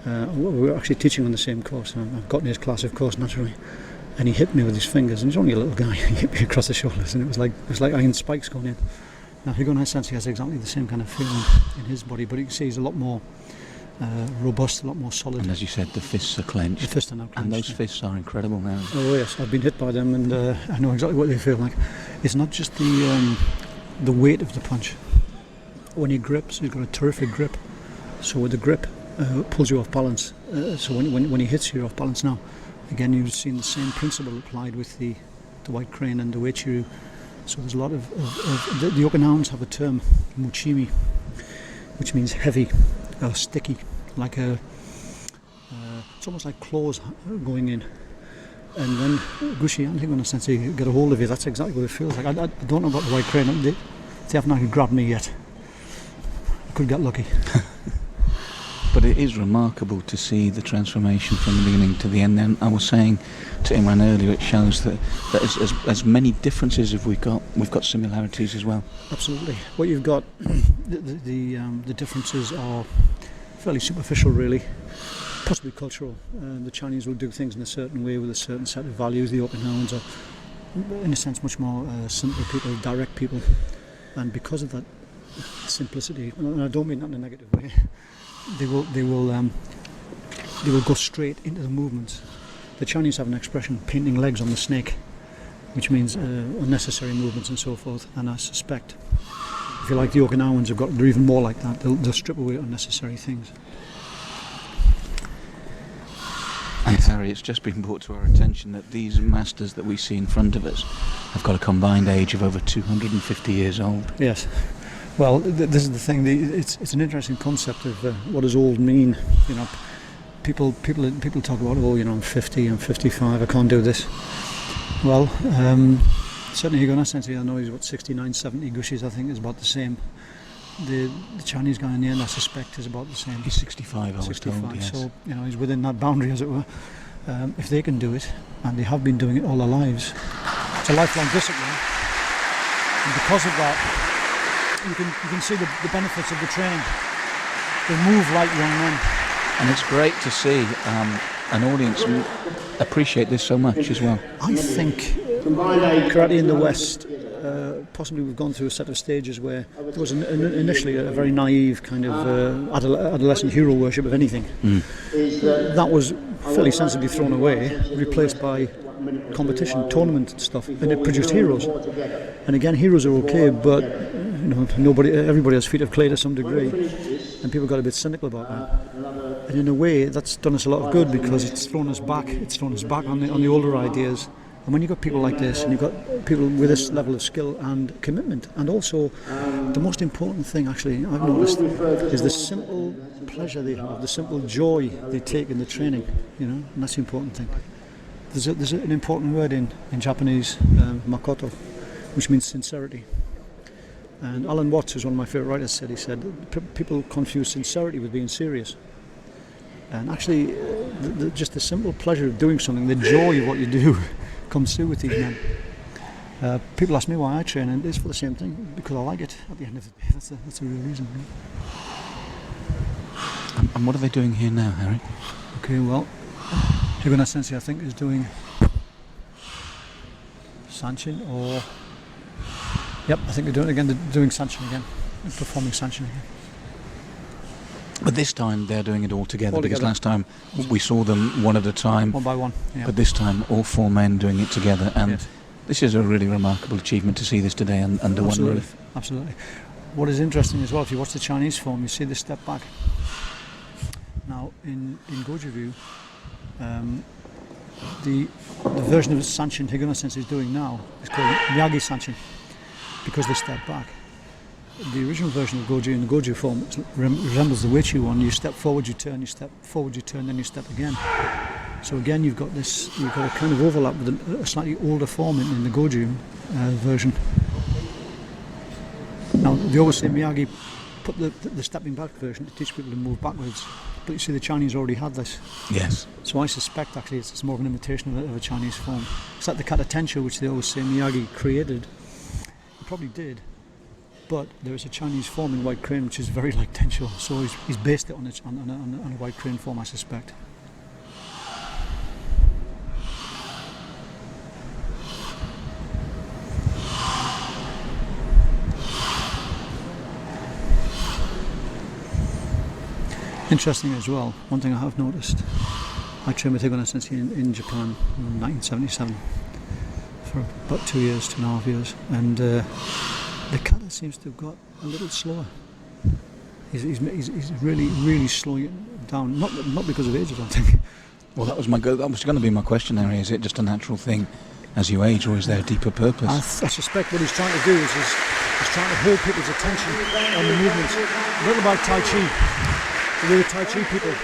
we were actually teaching on the same course. I've gotten his class, of course, naturally. And he hit me with his fingers, and he's only a little guy. He hit me across the shoulders, and it was like iron spikes going in. Now, Higonai Sensei has exactly the same kind of feeling in his body, but you can see he's a lot more robust, a lot more solid. And as you said, the fists are clenched. The fists are now clenched. And those fists are incredible now. Oh yes, I've been hit by them, and I know exactly what they feel like. It's not just the weight of the punch. When he grips, he's got a terrific grip. So with the grip, it pulls you off balance. So when he hits you, you're off balance now. Again, you've seen the same principle applied with the white crane and the Uechi-ryu. So there's a lot of the Okinawans have a term, muchimi, which means heavy or sticky, like it's almost like claws going in. And when Gushi and Higonai Sensei get a hold of you, that's exactly what it feels like. I don't know about the white crane. They haven't actually grabbed me yet. I could get lucky. But it is remarkable to see the transformation from the beginning to the end. And I was saying to Imran earlier, it shows that as many differences as we've got similarities as well. Absolutely. What you've got, the differences are fairly superficial, really, possibly cultural. The Chinese will do things in a certain way with a certain set of values. The Okinawans are, in a sense, much more simple people, direct people, and because of that simplicity, and I don't mean that in a negative way. They will go straight into the movements. The Chinese have an expression, painting legs on the snake, which means unnecessary movements and so forth. And I suspect, if you like, the Okinawans they're even more like that. They'll strip away unnecessary things. And Harry, it's just been brought to our attention that these masters that we see in front of us have got a combined age of over 250 years old. Yes. Well, this is the thing. It's an interesting concept of what does old mean. You know, people talk about, I'm 50, I'm 55, I can't do this. Well, certainly Higonai Sensei, I know he's 69, 70. Gushi's, I think, is about the same. The Chinese guy in the end, I suspect, is about the same. He's 65, I was 65, told, yes. So he's within that boundary, as it were. If they can do it, and they have been doing it all their lives, it's a lifelong discipline. And because of that, you can see the benefits of the training. They move like young men. And it's great to see an audience appreciate this so much as well. I think karate in the West, possibly we've gone through a set of stages where there was initially a very naive kind of adolescent hero worship of anything. That was fairly sensibly thrown away, replaced by competition, tournament stuff, and it produced heroes. And again, heroes are okay, but everybody has feet of clay to some degree, and people got a bit cynical about that. And in a way, that's done us a lot of good because it's thrown us back. It's thrown us back on the older ideas. And when you've got people like this, and you've got people with this level of skill and commitment, and also the most important thing, actually, I've noticed, is the simple pleasure they have, the simple joy they take in the training. And that's the important thing. There's an important word in Japanese, makoto, which means sincerity. And Alan Watts, who's one of my favourite writers, he said people confuse sincerity with being serious. And actually, just the simple pleasure of doing something, the joy of what you do, comes through with these men. People ask me why I train, and it's for the same thing, because I like it at the end of the day. That's a real reason. And what are they doing here now, Harry? Okay, well, Higonai Sensei, I think, is doing Sanchin, or I think they're doing it again. They're doing Sanchin again, performing Sanchin again. But this time they're doing it all together, because last time we saw them one at a time, one by one. Yeah. But this time all four men doing it together, and this is a really remarkable achievement to see this today under one roof. Absolutely. What is interesting as well, if you watch the Chinese form, you see this step back. Now in Goju-ryu, the version of Sanchin Higonai Sensei is doing now is called Miyagi Sanchin, because they step back. The original version of Goju in the Goju form resembles the Uechi one. You step forward, you turn, you step forward, you turn, then you step again. So again, you've got a kind of overlap with a slightly older form in the Goju version. Now, they always say Miyagi put the stepping back version to teach people to move backwards. But you see, the Chinese already had this. Yes. So I suspect actually it's more of an imitation of a Chinese form. It's like the kata tensho, which they always say Miyagi created. He probably did. but there is a Chinese form in white crane which is very like Tencho, so he's based it on a white crane form, I suspect. Interesting as well, one thing I have noticed, I trained with Higona Sensei in Japan in 1977 for about 2 years, 2.5 years, and the kata seems to have got a little slower. He's really slowing down, not because of age, I don't think. Well, that was going to be my question, Harry. Is it just a natural thing as you age, or is there a deeper purpose? I suspect what he's trying to do is he's trying to hold people's attention on the movements. A little like Tai Chi. The way the Tai Chi people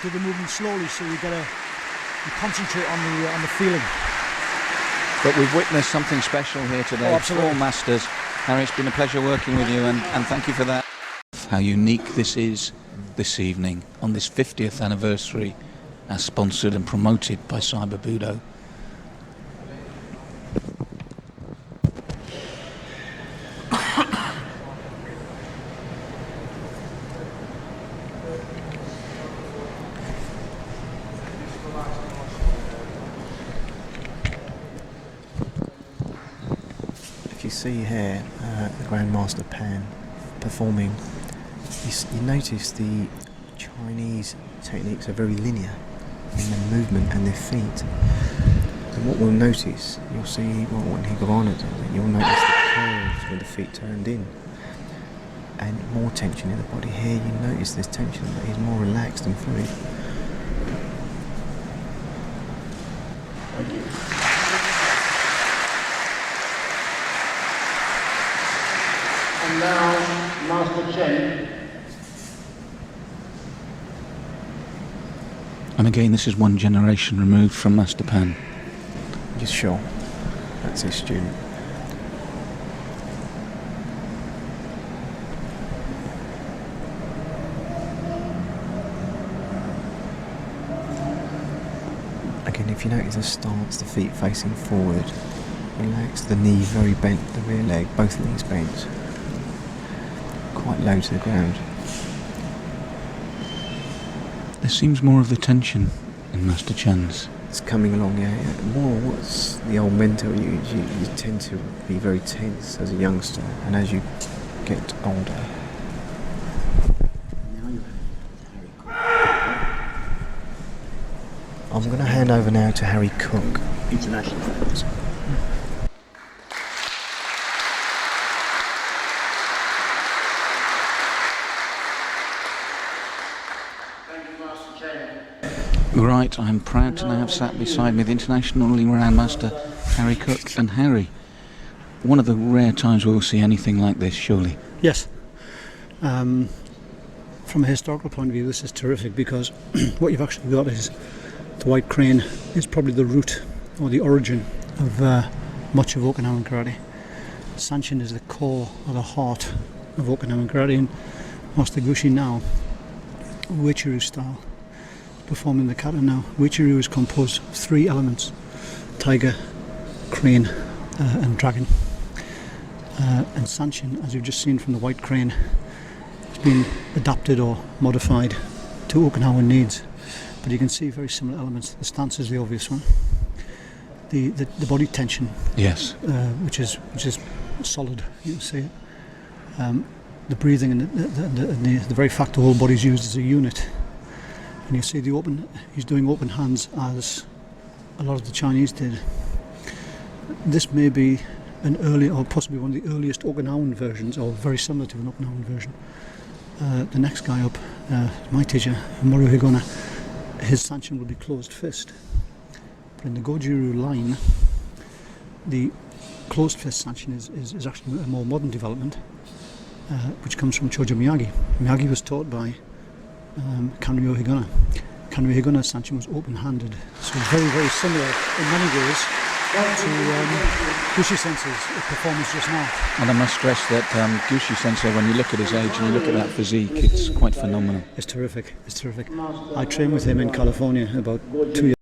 do the movement slowly, so you concentrate on the feeling. But we've witnessed something special here today. Oh, absolutely. 4 masters. Harry, it's been a pleasure working with you, and thank you for that. How unique this is this evening on this 50th anniversary, as sponsored and promoted by Cyber Budo. You see here the Grandmaster Pan performing. You notice the Chinese techniques are very linear in their movement and their feet. And what we'll notice, you'll see when Higona does it, you'll notice the curves when the feet turned in and more tension in the body. Here you notice there's tension, but he's more relaxed and fluid. Thank you. And now, Master Chen. And again, this is 1 generation removed from Master Pan. Yes, sure. That's his student. Again, if you notice the stance, the feet facing forward, relax, the knee very bent, the rear leg, both knees bent. Quite low to the ground. There seems more of the tension in Master Chan's. It's coming along, yeah. More what's the old mentor, you tend to be very tense as a youngster, and as you get older. I'm going to hand over now to Harry Cook. International fans. Right, I'm proud to now have sat beside me the internationally renowned master Harry Cook. And Harry, one of the rare times we'll see anything like this, surely. Yes. From a historical point of view, this is terrific, because what you've actually got is the white crane is probably the root or the origin of much of Okinawan karate. Sanchin is the core or the heart of Okinawan karate, and Master Gushi now, Uechiru style, performing the kata now. Uechiru is composed of 3 elements: tiger, crane, and dragon. And Sanchin, as you've just seen from the white crane, has been adapted or modified to Okinawan needs. But you can see very similar elements. The stance is the obvious one. The body tension, Yes. which is solid. You see it. The breathing and the very fact the whole body is used as a unit. And you see he's doing open hands as a lot of the Chinese did. This may be an early, or possibly one of the earliest Okinawan versions, or very similar to an Okinawan version. The next guy up, my teacher, Maru Higona, his Sanchin will be closed fist. But in the Goju-ryu line, the closed fist Sanchin is actually a more modern development, which comes from Chojo Miyagi. Miyagi was taught by Kanryo Higona. Kanryo Higona's Sanchin was open-handed, so very, very similar in many ways to Gushi Sensei's performance just now. And I must stress that Gushi Sensei, when you look at his age and you look at that physique, it's quite phenomenal. It's terrific. It's terrific. I trained with him in California about 2 years.